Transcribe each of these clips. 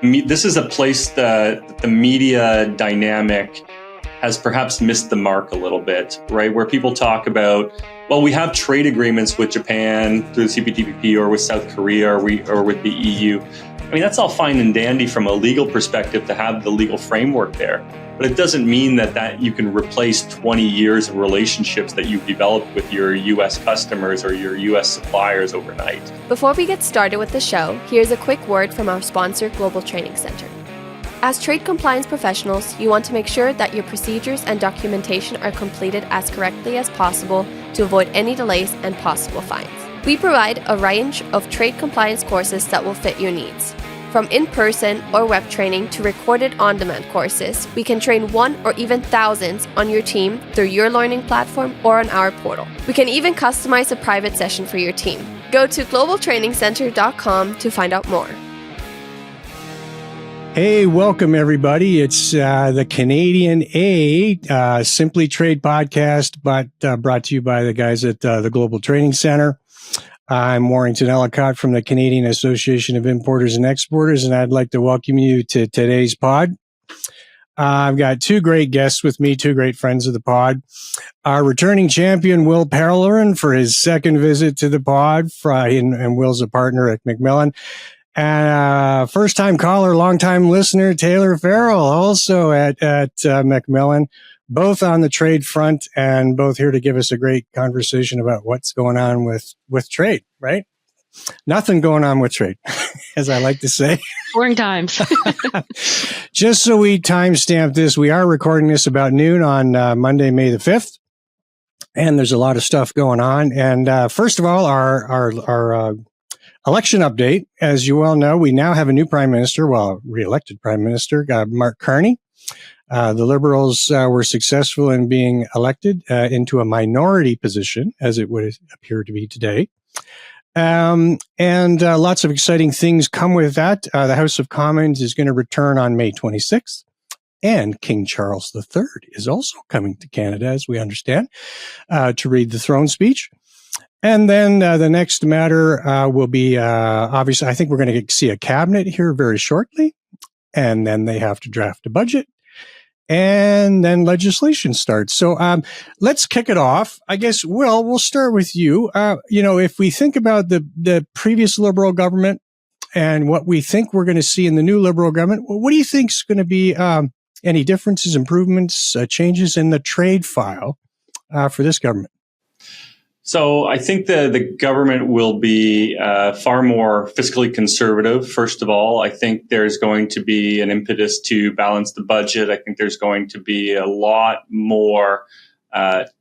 This is a place that the media dynamic has perhaps missed the mark a little bit, right? Where people talk about, well, we have trade agreements with Japan through the CPTPP or with South Korea or with the EU. I mean, that's all fine and dandy from a legal perspective to have the legal framework there. But it doesn't mean that you can replace 20 years of relationships that you've developed with your U.S. customers or your U.S. suppliers overnight. Before we get started with the show, here's a quick word from our sponsor, Global Training Center. As trade compliance professionals, you want to make sure that your procedures and documentation are completed as correctly as possible to avoid any delays and possible fines. We provide a range of trade compliance courses that will fit your needs. From in-person or web training to recorded on-demand courses, we can train one or even thousands on your team through your learning platform or on our portal. We can even customize a private session for your team. Go to globaltrainingcenter.com to find out more. Hey, welcome everybody. It's the Canadian Simply Trade podcast, but brought to you by the guys at the Global Training Center. I'm Warrington Ellicott from the Canadian Association of Importers and Exporters, and I'd like to welcome you to today's pod. I've got two great guests with me, two great friends of the pod. Our returning champion, Will Pellerin, for his second visit to the pod, and Will's a partner at McMillan. And first-time caller, long-time listener, Tayler Farrell, also at McMillan, both on the trade front and both here to give us a great conversation about what's going on with trade, right? Nothing going on with trade, as I like to say. Boring times. Just so we timestamp this, we are recording this about noon on Monday, May the 5th. And there's a lot of stuff going on. And first of all, our election update. As you well know, we now have a new prime minister, re-elected prime minister, Mark Carney. The Liberals were successful in being elected into a minority position, as it would appear to be today. And lots of exciting things come with that. The House of Commons is going to return on May 26th. And King Charles III is also coming to Canada, as we understand, to read the throne speech. And then the next matter will be, obviously, I think we're going to see a cabinet here very shortly. And then they have to draft a budget. And then legislation starts. So let's kick it off. I guess, Will, we'll start with you. If we think about the previous Liberal government and what we think we're going to see in the new Liberal government, what do you think is going to be any differences, improvements, changes in the trade file for this government? So I think the government will be far more fiscally conservative. First of all, I think there's going to be an impetus to balance the budget. I think there's going to be a lot more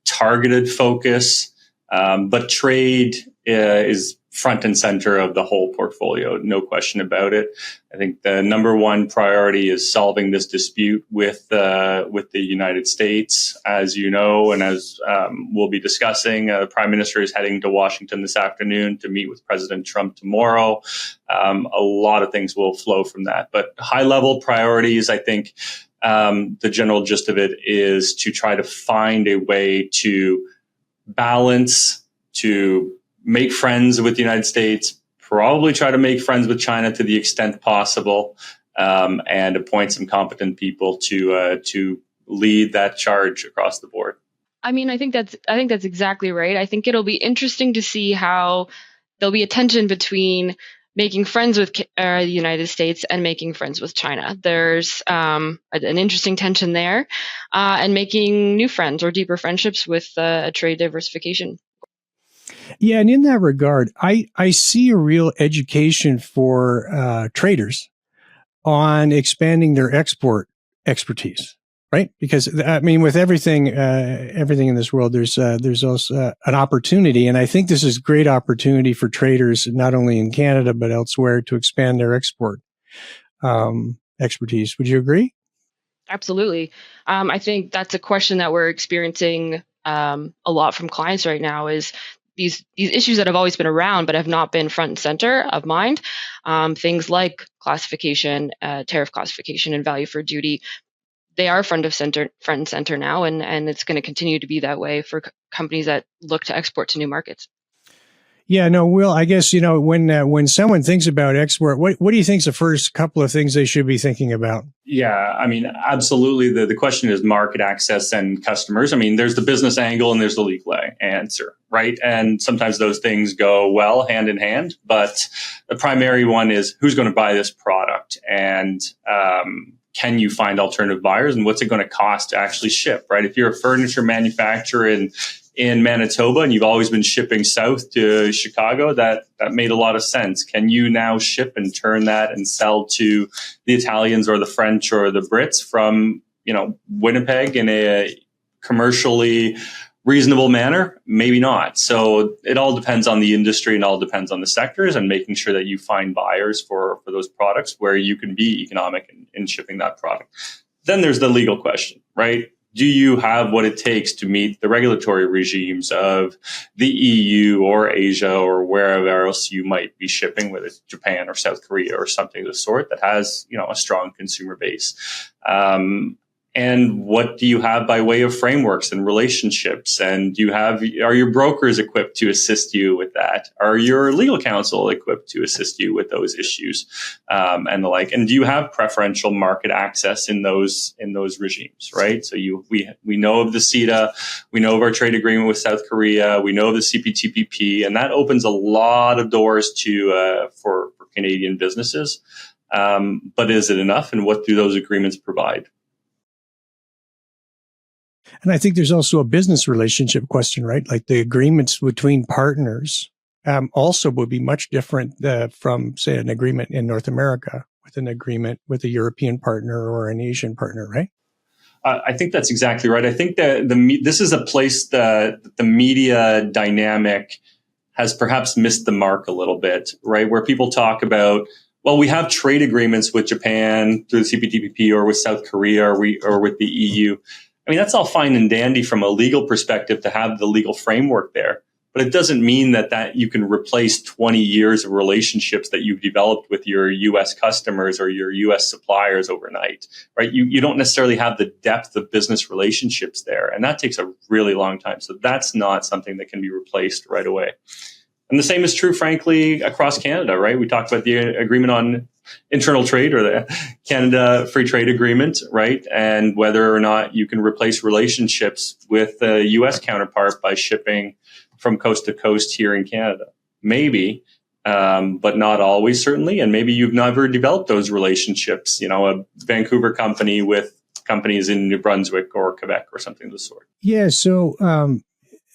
targeted focus. But trade is front and center of the whole portfolio, no question about it. I think the number one priority is solving this dispute with the United States. As you know, and as we'll be discussing, the Prime Minister is heading to Washington this afternoon to meet with President Trump tomorrow. A lot of things will flow from that. But high-level priorities, I think the general gist of it is to try to find a way to balance, to make friends with the United States, probably try to make friends with China to the extent possible, and appoint some competent people to lead that charge across the board. I mean, I think that's exactly right. I think it'll be interesting to see how there'll be a tension between making friends with the United States and making friends with China. There's an interesting tension there, and making new friends or deeper friendships with a trade diversification. Yeah, and in that regard, I see a real education for traders on expanding their export expertise, right? Because I mean, with everything in this world, there's also an opportunity, and I think this is a great opportunity for traders, not only in Canada but elsewhere, to expand their export expertise. Would you agree? Absolutely. I think that's a question that we're experiencing a lot from clients right now. Is these issues that have always been around but have not been front and center of mind. Things like classification, tariff classification, and value for duty, they are front and center now, and it's going to continue to be that way for companies that look to export to new markets. Yeah, no, Will, I guess, when someone thinks about export, what do you think is the first couple of things they should be thinking about? Yeah, I mean, absolutely. The question is market access and customers. I mean, there's the business angle and there's the legal answer, right? And sometimes those things go well hand in hand, but the primary one is who's going to buy this product, and can you find alternative buyers, and what's it going to cost to actually ship, right? If you're a furniture manufacturer in Manitoba and you've always been shipping south to Chicago, that made a lot of sense. Can you now ship and turn that and sell to the Italians or the French or the Brits from, Winnipeg in a commercially reasonable manner? Maybe not. So it all depends on the industry and all depends on the sectors, and making sure that you find buyers for those products where you can be economic in shipping that product. Then there's the legal question, right? Do you have what it takes to meet the regulatory regimes of the EU or Asia or wherever else you might be shipping, whether it's Japan or South Korea or something of the sort that has, a strong consumer base? And what do you have by way of frameworks and relationships? And are your brokers equipped to assist you with that? Are your legal counsel equipped to assist you with those issues, and the like? And do you have preferential market access in those regimes, right? So we know of the CETA, we know of our trade agreement with South Korea, we know of the CPTPP, and that opens a lot of doors to for Canadian businesses. But is it enough? And what do those agreements provide? And I think there's also a business relationship question, right? Like the agreements between partners also would be much different from, say, an agreement in North America with an agreement with a European partner or an Asian partner, right? I think that's exactly right. I think that this is a place that the media dynamic has perhaps missed the mark a little bit, right? Where people talk about, well, we have trade agreements with Japan through the CPTPP or with South Korea or with the EU. I mean, that's all fine and dandy from a legal perspective to have the legal framework there, but it doesn't mean that you can replace 20 years of relationships that you've developed with your U.S. customers or your U.S. suppliers overnight, right? You don't necessarily have the depth of business relationships there, and that takes a really long time. So that's not something that can be replaced right away. And the same is true, frankly, across Canada, right? We talked about the agreement on internal trade or the Canada Free Trade Agreement, right? And whether or not you can replace relationships with the U.S. counterpart by shipping from coast to coast here in Canada. Maybe, but not always, certainly. And maybe you've never developed those relationships, a Vancouver company with companies in New Brunswick or Quebec or something of the sort. Yeah, so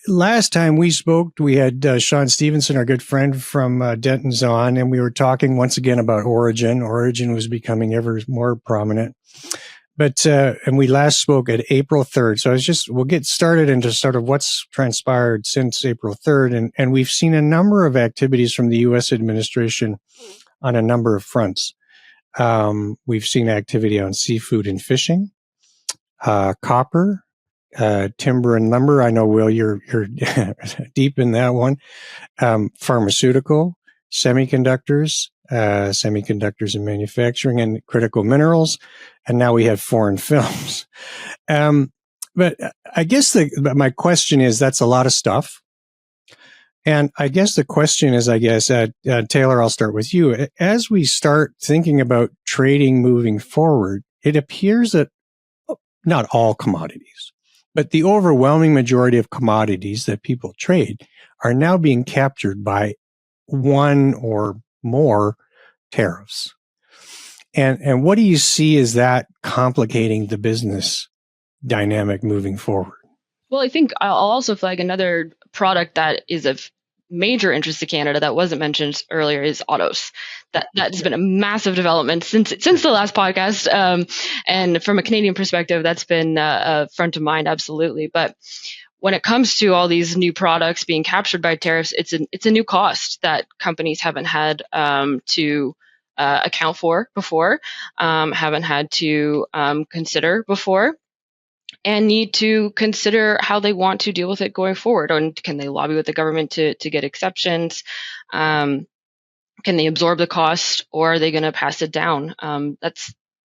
last time we spoke, we had Sean Stevenson, our good friend from Denton's on, and we were talking once again about origin. Origin was becoming ever more prominent. But, and we last spoke at April 3rd. So we'll get started into sort of what's transpired since April 3rd. And we've seen a number of activities from the U.S. administration on a number of fronts. We've seen activity on seafood and fishing, copper, timber and lumber. I know, Will, you're deep in that one. Pharmaceutical, semiconductors and manufacturing, and critical minerals. And now we have foreign films. But I guess my question is, that's a lot of stuff. And I guess the question is, Tayler, I'll start with you. As we start thinking about trading moving forward, it appears that not all commodities, but the overwhelming majority of commodities that people trade are now being captured by one or more tariffs. And what do you see as that complicating the business dynamic moving forward? Well, I think I'll also flag another product that is of major interest to Canada that wasn't mentioned earlier is autos. That's been a massive development since the last podcast. And from a Canadian perspective, that's been front of mind, absolutely. But when it comes to all these new products being captured by tariffs, it's a new cost that companies haven't had to account for before, haven't had to consider before, and need to consider how they want to deal with it going forward. And can they lobby with the government to get exceptions? Can they absorb the cost, or are they going to pass it down?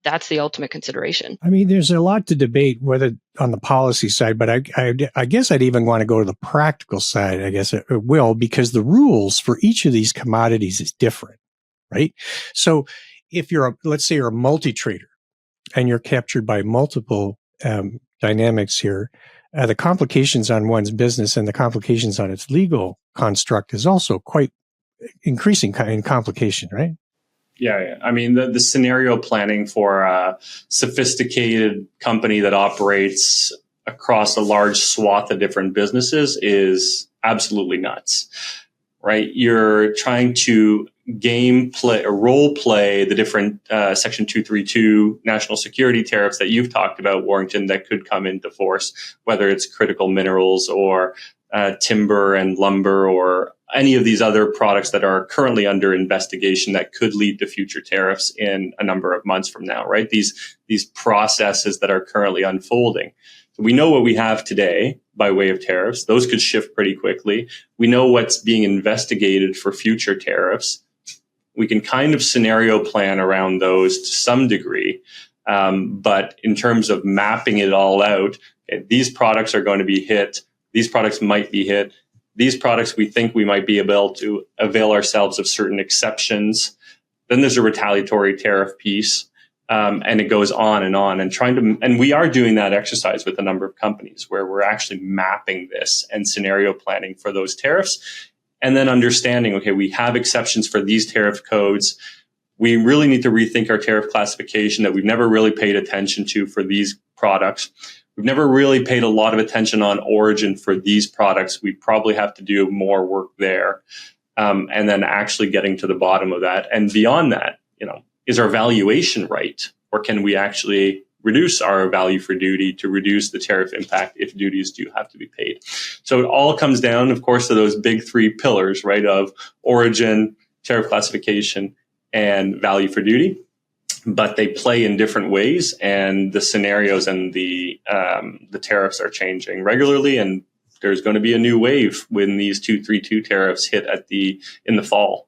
that's the ultimate consideration. I mean, there's a lot to debate whether on the policy side, but I guess I'd even want to go to the practical side. I guess it will, because the rules for each of these commodities is different, right? So if let's say you're a multi-trader and you're captured by multiple dynamics here, the complications on one's business and the complications on its legal construct is also quite increasing in complication, right? Yeah. I mean, the scenario planning for a sophisticated company that operates across a large swath of different businesses is absolutely nuts, right? You're trying to role play the different Section 232 national security tariffs that you've talked about, Warrington, that could come into force, whether it's critical minerals or timber and lumber or any of these other products that are currently under investigation that could lead to future tariffs in a number of months from now, right? These processes that are currently unfolding. So we know what we have today by way of tariffs. Those could shift pretty quickly. We know what's being investigated for future tariffs. We can kind of scenario plan around those to some degree. But in terms of mapping it all out, okay, these products are going to be hit. These products might be hit. These products, we think we might be able to avail ourselves of certain exceptions. Then there's a retaliatory tariff piece, and it goes on, and we are doing that exercise with a number of companies where we're actually mapping this and scenario planning for those tariffs, and then understanding, okay, we have exceptions for these tariff codes. We really need to rethink our tariff classification that we've never really paid attention to for these products. We've never really paid a lot of attention on origin for these products. We probably have to do more work there. And then actually getting to the bottom of that. And beyond that, is our valuation right? Or can we actually reduce our value for duty to reduce the tariff impact if duties do have to be paid? So it all comes down, of course, to those big three pillars, right, of origin, tariff classification, and value for duty. But they play in different ways, and the scenarios and the tariffs are changing regularly. And there's going to be a new wave when these 232 tariffs hit in the fall,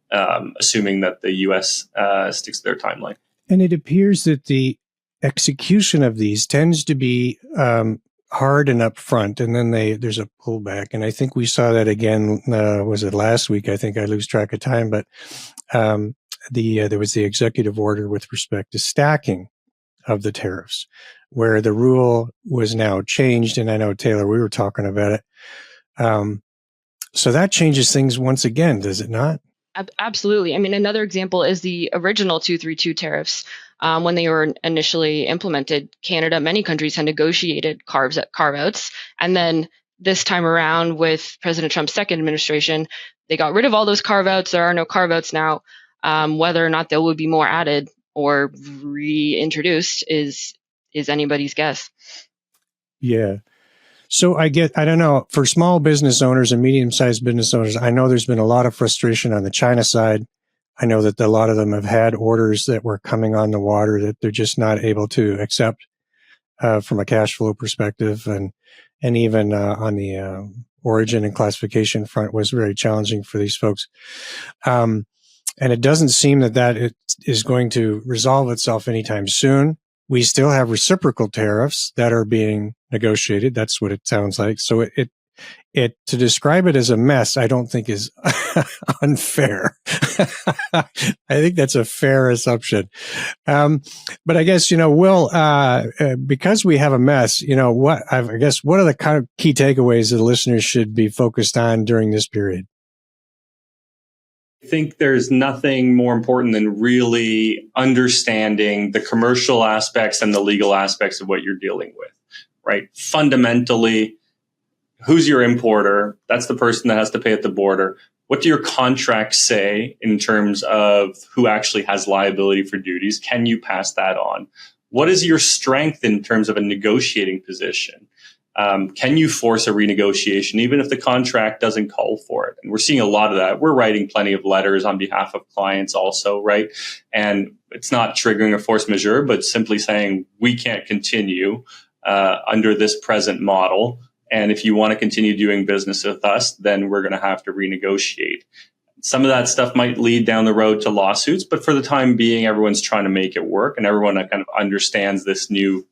assuming that the U.S. Sticks to their timeline. And it appears that the execution of these tends to be hard and upfront, and then there's a pullback. And I think we saw that again. Was it last week? I think I lose track of time, but. There was the executive order with respect to stacking of the tariffs, where the rule was now changed. And I know, Tayler, we were talking about it. So that changes things once again, does it not? Absolutely. I mean, another example is the original 232 tariffs. When they were initially implemented, Canada, many countries had negotiated carve-outs. And then this time around with President Trump's second administration, they got rid of all those carve-outs. There are no carve-outs now. Whether or not there will be more added or reintroduced is anybody's guess. Yeah. So I don't know, for small business owners and medium-sized business owners, I know there's been a lot of frustration on the China side. I know that a lot of them have had orders that were coming on the water that they're just not able to accept from a cash flow perspective. And even on the origin and classification front was very challenging for these folks. And it doesn't seem that it is going to resolve itself anytime soon. We still have reciprocal tariffs that are being negotiated. That's what it sounds like. So it to describe it as a mess, I don't think is unfair. I think that's a fair assumption. But I guess, Will, because we have a mess, what are the kind of key takeaways that the listeners should be focused on during this period? I think there's nothing more important than really understanding the commercial aspects and the legal aspects of what you're dealing with, right? Fundamentally, who's your importer? That's the person that has to pay at the border. What do your contracts say in terms of who actually has liability for duties? Can you pass that on? What is your strength in terms of a negotiating position? Can you force a renegotiation, even if the contract doesn't call for it? And we're seeing a lot of that. We're writing plenty of letters on behalf of clients also, right? And it's not triggering a force majeure, but simply saying we can't continue under this present model. And if you want to continue doing business with us, then we're going to have to renegotiate. Some of that stuff might lead down the road to lawsuits, but for the time being, everyone's trying to make it work, and everyone kind of understands this new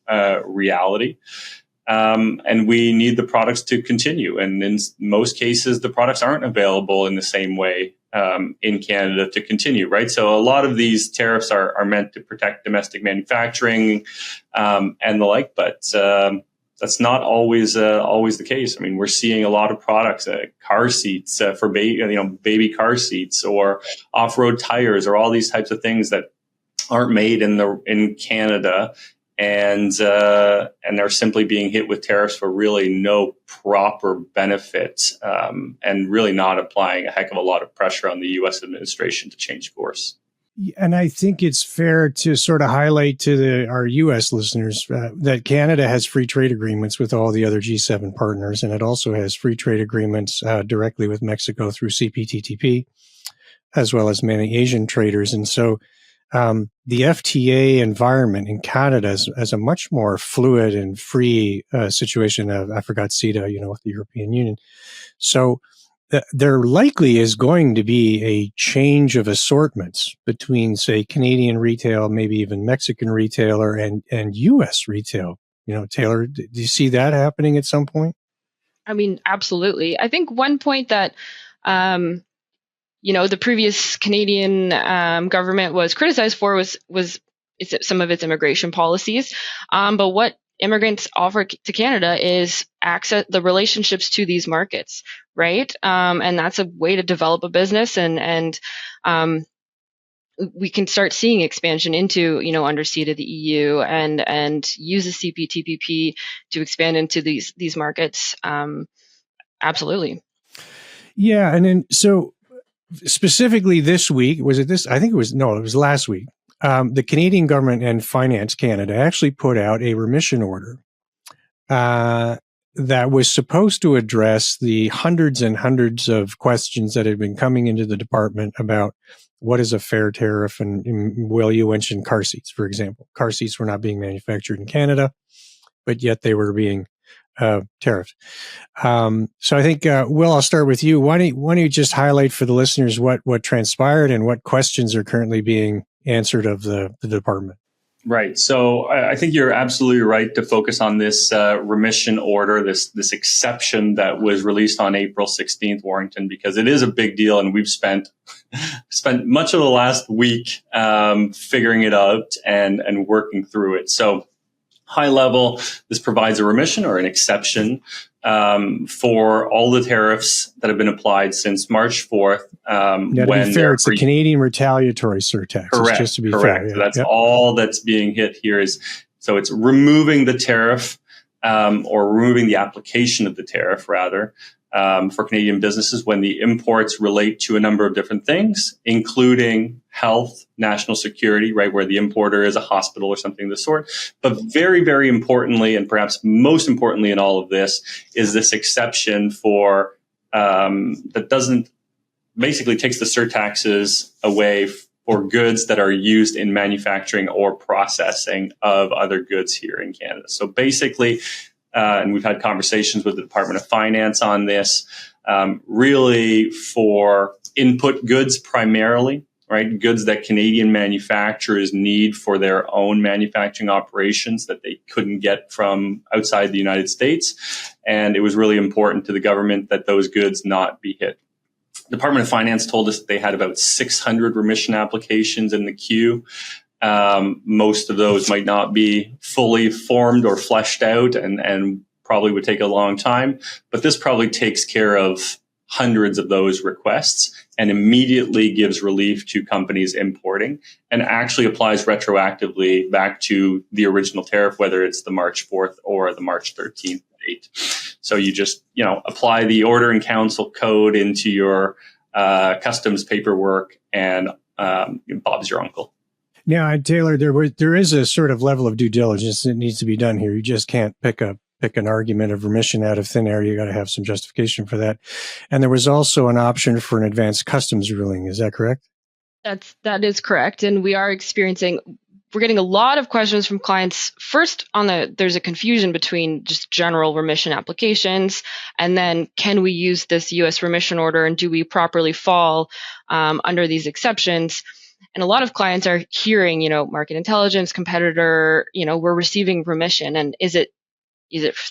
reality. And we need the products to continue. And in most cases, the products aren't available in the same way in Canada to continue, right? So a lot of these tariffs are meant to protect domestic manufacturing and the like, but that's not always the case. I mean, we're seeing a lot of products, car seats for baby car seats, or off-road tires, or all these types of things that aren't made in Canada, and they're simply being hit with tariffs for really no proper benefit, and really not applying a heck of a lot of pressure on the U.S. administration to change course. And I think it's fair to sort of highlight to our U.S. listeners that Canada has free trade agreements with all the other G7 partners, and it also has free trade agreements directly with Mexico through CPTPP, as well as many Asian traders. And so the FTA environment in Canada is a much more fluid and free situation. I forgot CETA, with the European Union. So there likely is going to be a change of assortments between, say, Canadian retail, maybe even Mexican retailer, and U.S. retail. Tayler, do you see that happening at some point? I mean, absolutely. I think one point that the previous Canadian government was criticized for was some of its immigration policies. But what immigrants offer to Canada is access, the relationships to these markets, right? And that's a way to develop a business, and we can start seeing expansion into, under CETA, the EU, and use the CPTPP to expand into these markets. Absolutely. Yeah, and then so specifically this week, was it this? I think it was last week. The Canadian government and Finance Canada actually put out a remission order that was supposed to address the hundreds and hundreds of questions that had been coming into the department about what is a fair tariff. And Will, you mentioned car seats, for example. Car seats were not being manufactured in Canada, but yet they were being tariffed. So I think, Will, I'll start with you. Why don't you just highlight for the listeners what transpired and what questions are currently being answered of the department? Right. So I think you're absolutely right to focus on this remission order, this exception that was released on April 16th, Warrington, because it is a big deal, and we've spent much of the last week figuring it out and working through it. So high level, this provides a remission or an exception for all the tariffs that have been applied since March 4th. To be fair, it's the Canadian retaliatory surtax. Correct. Just to be correct. fair. So that's all that's being hit here so it's removing the tariff or removing the application of the tariff, rather, for Canadian businesses when the imports relate to a number of different things, including health, national security, right, where the importer is a hospital or something of the sort. But very, very importantly, and perhaps most importantly in all of this, is this exception for that doesn't basically takes the surtaxes away for goods that are used in manufacturing or processing of other goods here in Canada. So basically, and we've had conversations with the Department of Finance on this, really for input goods primarily, right? Goods that Canadian manufacturers need for their own manufacturing operations that they couldn't get from outside the United States. And it was really important to the government that those goods not be hit. The Department of Finance told us that they had about 600 remission applications in the queue. Most of those might not be fully formed or fleshed out and probably would take a long time, but this probably takes care of hundreds of those requests and immediately gives relief to companies importing and actually applies retroactively back to the original tariff, whether it's the March 4th or the March 13th date. So you just, apply the order in council code into your customs paperwork and Bob's your uncle. Now, Tayler, there is a sort of level of due diligence that needs to be done here. You just can't pick an argument of remission out of thin air. You got to have some justification for that. And there was also an option for an advanced customs ruling. Is that correct? That is correct. And we are experiencing we're getting a lot of questions from clients. First, there's a confusion between just general remission applications, and then can we use this U.S. remission order, and do we properly fall under these exceptions? And a lot of clients are hearing, market intelligence, competitor, we're receiving remission, and is it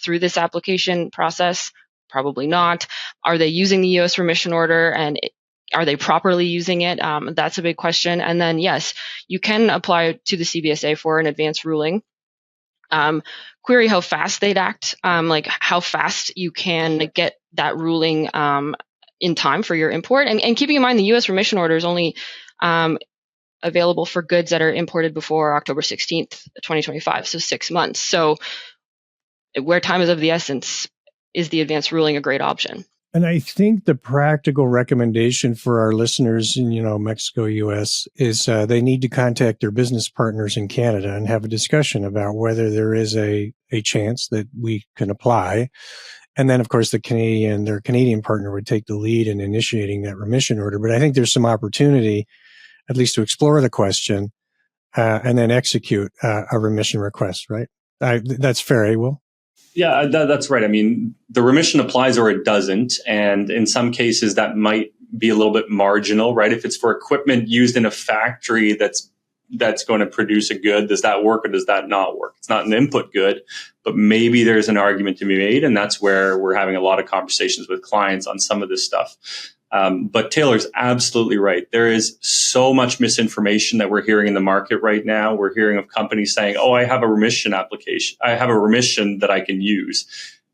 through this application process? Probably not. Are they using the U.S. remission order, and are they properly using it? That's a big question. And then, yes, you can apply to the CBSA for an advance ruling. Query how fast they'd act, like how fast you can get that ruling in time for your import. And keeping in mind, the U.S. remission order is only available for goods that are imported before October 16th, 2025, so 6 months. So where time is of the essence, is the advance ruling a great option? And I think the practical recommendation for our listeners in, Mexico, U.S. is they need to contact their business partners in Canada and have a discussion about whether there is a chance that we can apply. And then, of course, their Canadian partner would take the lead in initiating that remission order. But I think there's some opportunity, at least to explore the question and then execute a remission request, right? That's fair, Will? Yeah, that's right. I mean, the remission applies or it doesn't. And in some cases, that might be a little bit marginal, right? If it's for equipment used in a factory that's going to produce a good, does that work or does that not work? It's not an input good, but maybe there's an argument to be made. And that's where we're having a lot of conversations with clients on some of this stuff. But Taylor's absolutely right. There is so much misinformation that we're hearing in the market right now. We're hearing of companies saying, oh, I have a remission application. I have a remission that I can use,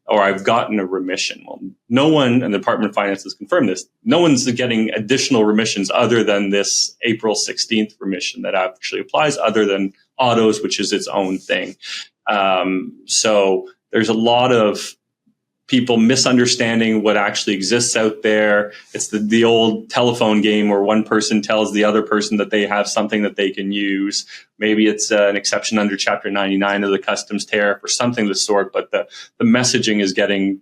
or I've gotten a remission. Well, no one, and the Department of Finance has confirmed this, no one's getting additional remissions other than this April 16th remission that actually applies, other than autos, which is its own thing. So there's a lot of people misunderstanding what actually exists out there. It's the old telephone game where one person tells the other person that they have something that they can use. Maybe it's an exception under Chapter 99 of the customs tariff or something of the sort, but the messaging is getting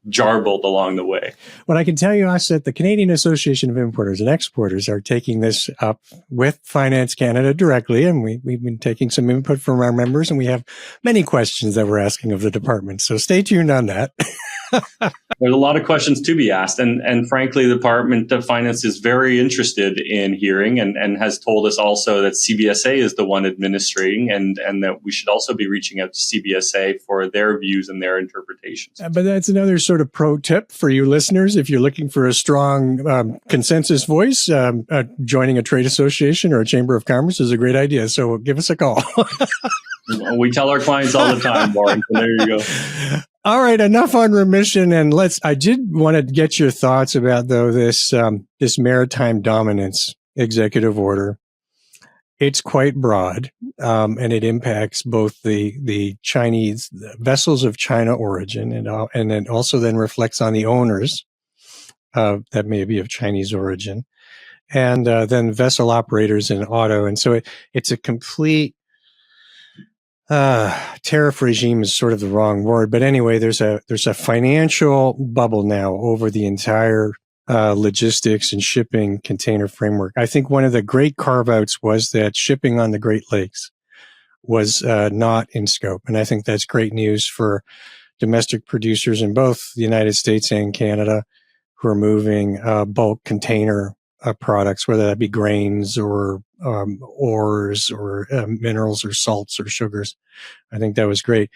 jarbled along the way. Well, I can tell you, us at the Canadian Association of Importers and Exporters are taking this up with Finance Canada directly, and we've been taking some input from our members, and we have many questions that we're asking of the department. So stay tuned on that. There's a lot of questions to be asked. And frankly, the Department of Finance is very interested in hearing and has told us also that CBSA is the one administrating and that we should also be reaching out to CBSA for their views and their interpretations. But that's another sort of pro tip for you listeners. If you're looking for a strong consensus voice, joining a trade association or a chamber of commerce is a great idea. So give us a call. We tell our clients all the time, Warren. So there you go. All right, enough on remission, and I did want to get your thoughts about though this maritime dominance executive order. It's quite broad, and it impacts both the Chinese vessels of China origin, and it also then reflects on the owners that may be of Chinese origin, and then vessel operators in auto, and so it's a complete. Tariff regime is sort of the wrong word, but anyway, there's a financial bubble now over the entire logistics and shipping container framework. I think one of the great carve-outs was that shipping on the Great Lakes was not in scope, and I think that's great news for domestic producers in both the United States and Canada who are moving bulk container products, whether that be grains or ores or minerals or salts or sugars. I think that was great.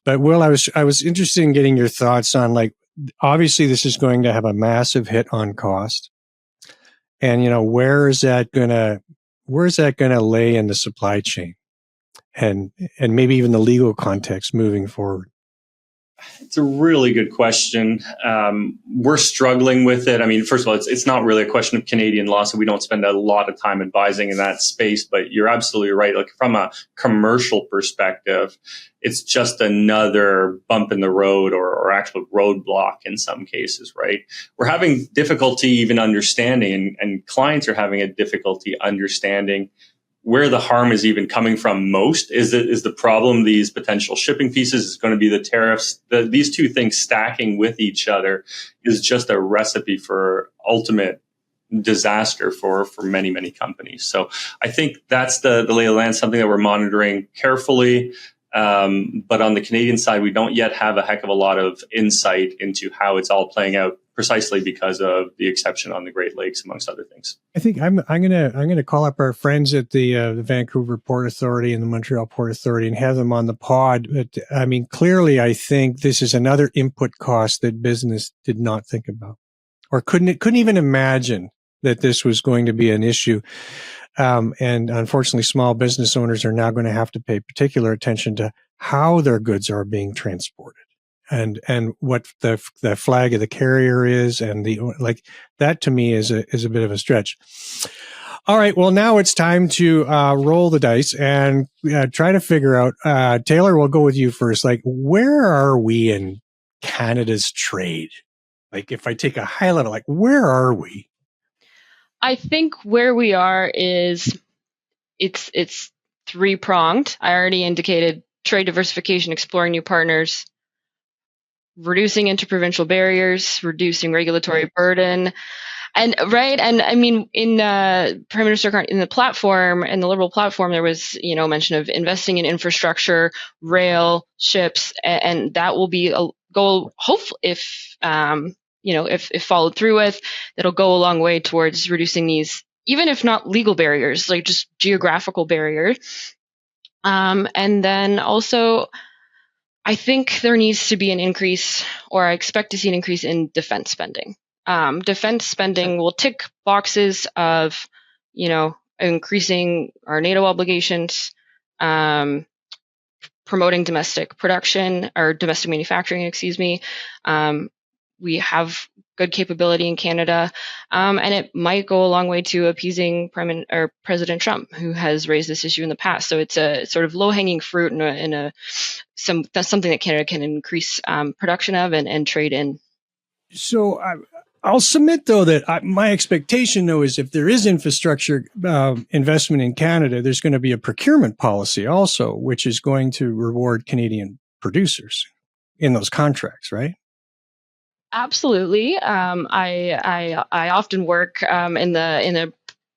But Will, I was interested in getting your thoughts on, like, obviously this is going to have a massive hit on cost, and where is that gonna lay in the supply chain, and maybe even the legal context moving forward. It's a really good question. We're struggling with it. I mean, first of all, it's not really a question of Canadian law, so we don't spend a lot of time advising in that space. But you're absolutely right. Like, from a commercial perspective, it's just another bump in the road or actual roadblock in some cases, right? We're having difficulty even understanding, and clients are having a difficulty understanding where the harm is even coming from most. Is the problem these potential shipping pieces? Is going to be the tariffs? These two things stacking with each other is just a recipe for ultimate disaster for many, many companies. So I think that's the lay of the land, something that we're monitoring carefully. But on the Canadian side, we don't yet have a heck of a lot of insight into how it's all playing out, precisely because of the exception on the Great Lakes, amongst other things. I think I'm gonna call up our friends at the Vancouver Port Authority and the Montreal Port Authority and have them on the pod. But I mean, clearly, I think this is another input cost that business did not think about, or couldn't even imagine that this was going to be an issue. And unfortunately, small business owners are now going to have to pay particular attention to how their goods are being transported and what the flag of the carrier is. And that to me is a bit of a stretch. All right. Well, now it's time to roll the dice and try to figure out, Tayler, we'll go with you first. Like, where are we in Canada's trade? Like, if I take a high level, like, where are we? I think where we are is it's three-pronged. I already indicated trade diversification, exploring new partners, reducing interprovincial barriers, reducing regulatory burden. And I mean, in Prime Minister Carney, in the Liberal platform, there was, mention of investing in infrastructure, rail, ships, and that will be a goal, hopefully, if followed through with, that'll go a long way towards reducing these, even if not legal barriers, like just geographical barriers. And then also, I think there needs to be an increase, or I expect to see an increase in defense spending. Defense spending will tick boxes of, increasing our NATO obligations, promoting domestic production or domestic manufacturing, we have good capability in Canada, and it might go a long way to appeasing President Trump, who has raised this issue in the past. So it's a sort of low-hanging fruit, that's something that Canada can increase production of and trade in. So I'll submit, though, that my expectation, though, is if there is infrastructure investment in Canada, there's going to be a procurement policy also, which is going to reward Canadian producers in those contracts, right? Absolutely. I often work in the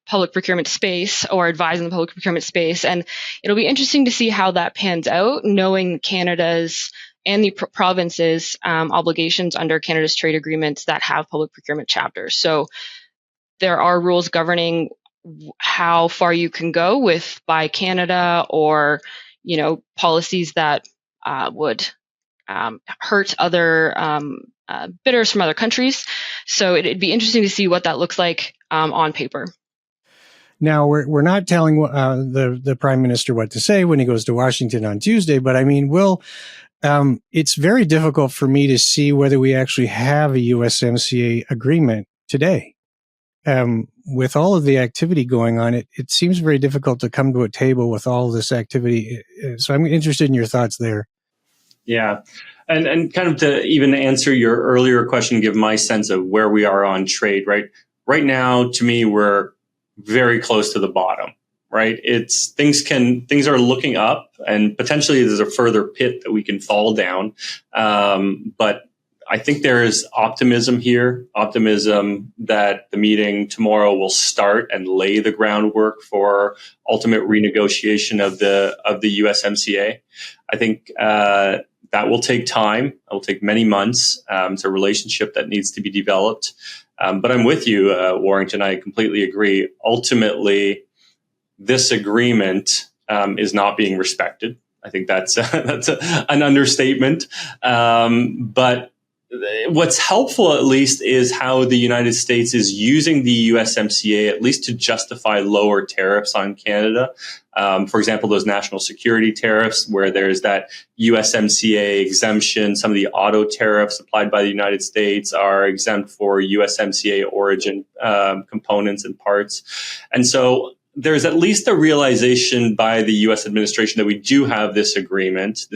public procurement space, or advise in the public procurement space, and it'll be interesting to see how that pans out, knowing Canada's and the province's obligations under Canada's trade agreements that have public procurement chapters. So there are rules governing how far you can go with Buy Canada, or policies that would hurt other bidders from other countries. So it'd be interesting to see what that looks like on paper. Now, we're not telling the Prime Minister what to say when he goes to Washington on Tuesday, but I mean, it's very difficult for me to see whether we actually have a USMCA agreement today. With all of the activity going on, it seems very difficult to come to a table with all this activity. So I'm interested in your thoughts there. Yeah. And kind of to even answer your earlier question, give my sense of where we are on trade, right? Right now, to me, we're very close to the bottom, right? Things are looking up, and potentially there's a further pit that we can fall down. But I think there is optimism here, optimism that the meeting tomorrow will start and lay the groundwork for ultimate renegotiation of the USMCA. I think that will take time. It will take many months. It's a relationship that needs to be developed. But I'm with you, Warrington. I completely agree. Ultimately, this agreement is not being respected. I think that's an understatement. But what's helpful, at least, is how the United States is using the USMCA, at least to justify lower tariffs on Canada. For example, those national security tariffs, where there's that USMCA exemption. Some of the auto tariffs applied by the United States are exempt for USMCA origin components and parts. And so there's at least a realization by the U.S. administration that we do have this agreement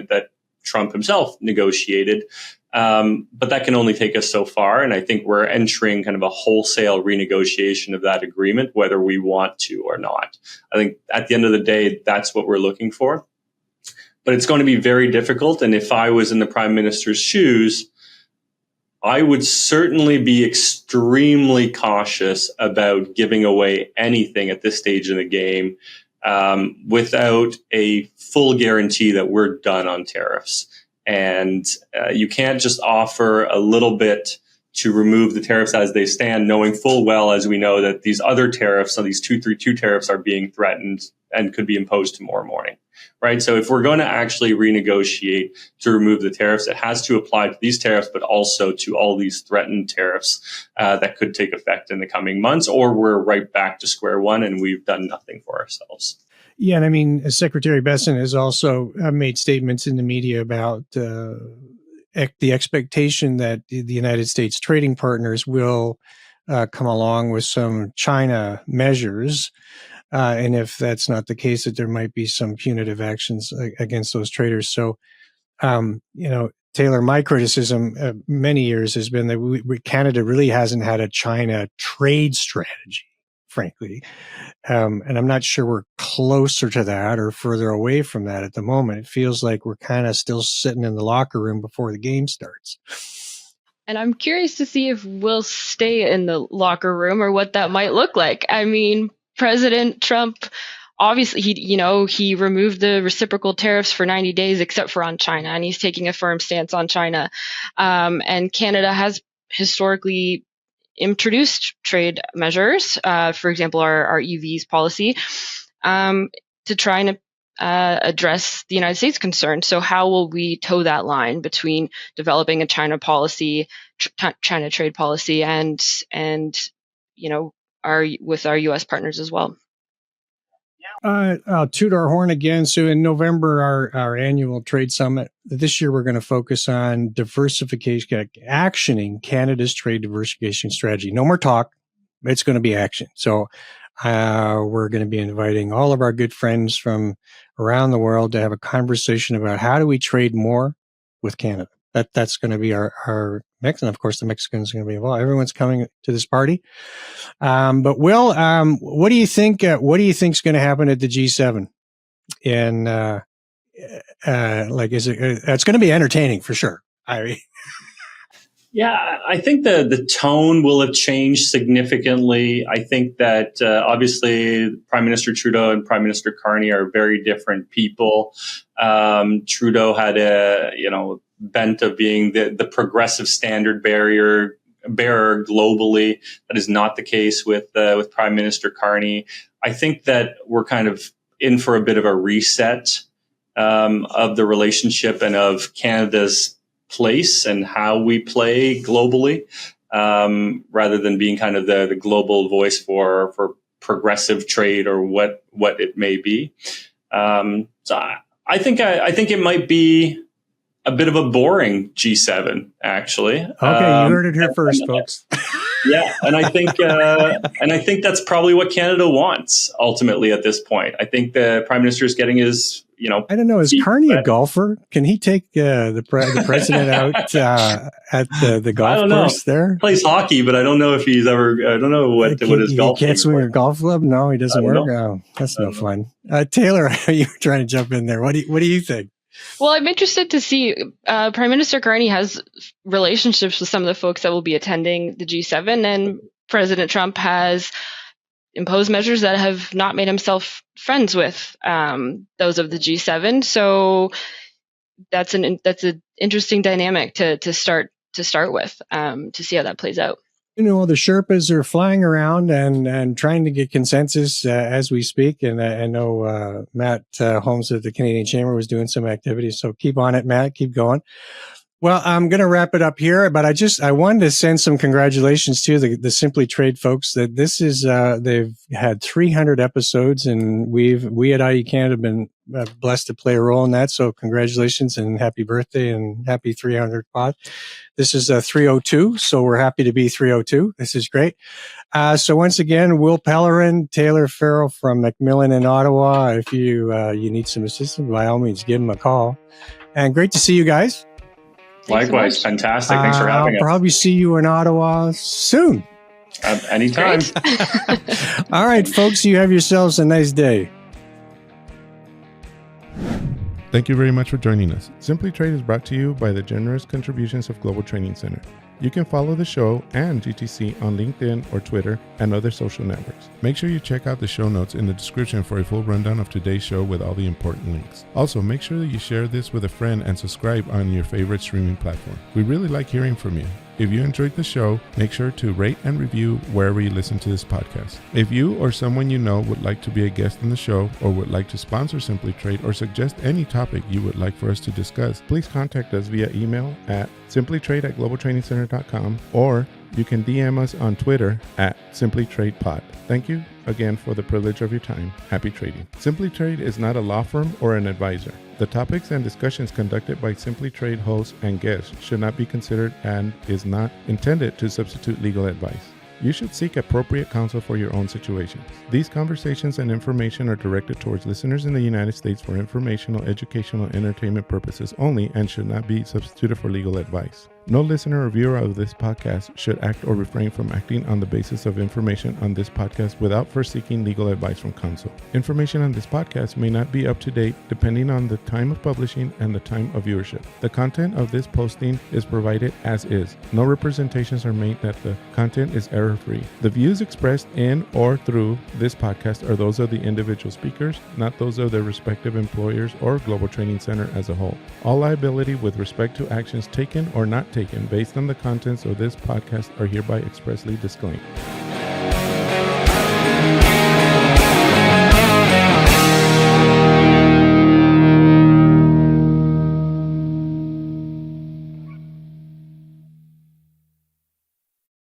that Trump himself negotiated. But that can only take us so far. And I think we're entering kind of a wholesale renegotiation of that agreement, whether we want to or not. I think at the end of the day, that's what we're looking for. But it's going to be very difficult. And if I was in the Prime Minister's shoes, I would certainly be extremely cautious about giving away anything at this stage in the game without a full guarantee that we're done on tariffs. And you can't just offer a little bit to remove the tariffs as they stand, knowing full well, as we know, that these other tariffs, so these 232 tariffs, are being threatened and could be imposed tomorrow morning, right? So if we're going to actually renegotiate to remove the tariffs, it has to apply to these tariffs, but also to all these threatened tariffs that could take effect in the coming months, or we're right back to square one and we've done nothing for ourselves. Yeah, and I mean, Secretary Besson has also made statements in the media about the expectation that the United States trading partners will come along with some China measures. And if that's not the case, that there might be some punitive actions against those traders. So, Tayler, my criticism many years has been that Canada really hasn't had a China trade strategy, frankly. And I'm not sure we're closer to that or further away from that at the moment. It feels like we're kind of still sitting in the locker room before the game starts. And I'm curious to see if we'll stay in the locker room or what that might look like. I mean, President Trump, obviously, he removed the reciprocal tariffs for 90 days, except for on China, and he's taking a firm stance on China. And Canada has historically introduced trade measures, for example, our EVs policy, to try and address the United States concerns. So how will we toe that line between developing a China policy, China trade policy, and with our U.S. partners as well? I'll toot our horn again. So in November, our annual trade summit, this year we're going to focus on diversification, actioning Canada's trade diversification strategy. No more talk. It's going to be action. So we're going to be inviting all of our good friends from around the world to have a conversation about how do we trade more with Canada. That's going to be our mix. And of course, the Mexicans are going to be involved. Everyone's coming to this party. But Will, what do you think? What do you think is going to happen at the G7? And is it? It's going to be entertaining for sure. Yeah, I think the tone will have changed significantly. I think that obviously Prime Minister Trudeau and Prime Minister Carney are very different people. Trudeau had a bent of being the progressive standard bearer globally. That is not the case with Prime Minister Carney. I think that we're kind of in for a bit of a reset of the relationship and of Canada's place and how we play globally, rather than being kind of the global voice for progressive trade or what it may be. So I think it might be a bit of a boring G7, actually. Okay, you heard it here first, folks. Yeah, and I think that's probably what Canada wants ultimately at this point. I think the Prime Minister is getting his, I don't know. Is Carney a golfer? Can he take the president out at the golf course there? He plays hockey, but I don't know if he's ever. I don't know what his golf. He can't swing a golf club. No, he doesn't work. Oh, that's no fun. Tayler, you were trying to jump in there. What do you think? Well, I'm interested to see. Prime Minister Carney has relationships with some of the folks that will be attending the G7, and President Trump has imposed measures that have not made himself friends with those of the G7. So that's an interesting dynamic to start with, to see how that plays out. The Sherpas are flying around and trying to get consensus as we speak. And I know Matt Holmes at the Canadian Chamber was doing some activities. So keep on it, Matt. Keep going. Well, I'm going to wrap it up here, but I wanted to send some congratulations to the Simply Trade folks. That this is they've had 300 episodes, and we at IE Canada have been blessed to play a role in that. So congratulations and happy birthday and happy 300 pod. This is 302, so we're happy to be 302. This is great. So once again, Will Pellerin, Tayler, Farrell from McMillan in Ottawa. If you need some assistance, by all means, give them a call. And great to see you guys. Likewise, fantastic. Thanks for having us. I'll probably see you in Ottawa soon. Anytime. All right, folks, you have yourselves a nice day. Thank you very much for joining us. Simply Trade is brought to you by the generous contributions of Global Training Center. You can follow the show and GTC on LinkedIn or Twitter and other social networks. Make sure you check out the show notes in the description for a full rundown of today's show with all the important links. Also, make sure that you share this with a friend and subscribe on your favorite streaming platform. We really like hearing from you. If you enjoyed the show, make sure to rate and review wherever you listen to this podcast. If you or someone you know would like to be a guest on the show or would like to sponsor Simply Trade or suggest any topic you would like for us to discuss, please contact us via email at simplytrade@globaltrainingcenter.com, or you can DM us on Twitter at simplytradepod. Thank you again for the privilege of your time. Happy trading. Simply Trade is not a law firm or an advisor. The topics and discussions conducted by Simply Trade hosts and guests should not be considered and is not intended to substitute legal advice. You should seek appropriate counsel for your own situations. These conversations and information are directed towards listeners in the United States for informational, educational, and entertainment purposes only and should not be substituted for legal advice. No listener or viewer of this podcast should act or refrain from acting on the basis of information on this podcast without first seeking legal advice from counsel. Information on this podcast may not be up to date depending on the time of publishing and the time of viewership. The content of this posting is provided as is. No representations are made that the content is error-free. The views expressed in or through this podcast are those of the individual speakers, not those of their respective employers or Global Training Center as a whole. All liability with respect to actions taken or not taken based on the contents of this podcast are hereby expressly disclaimed.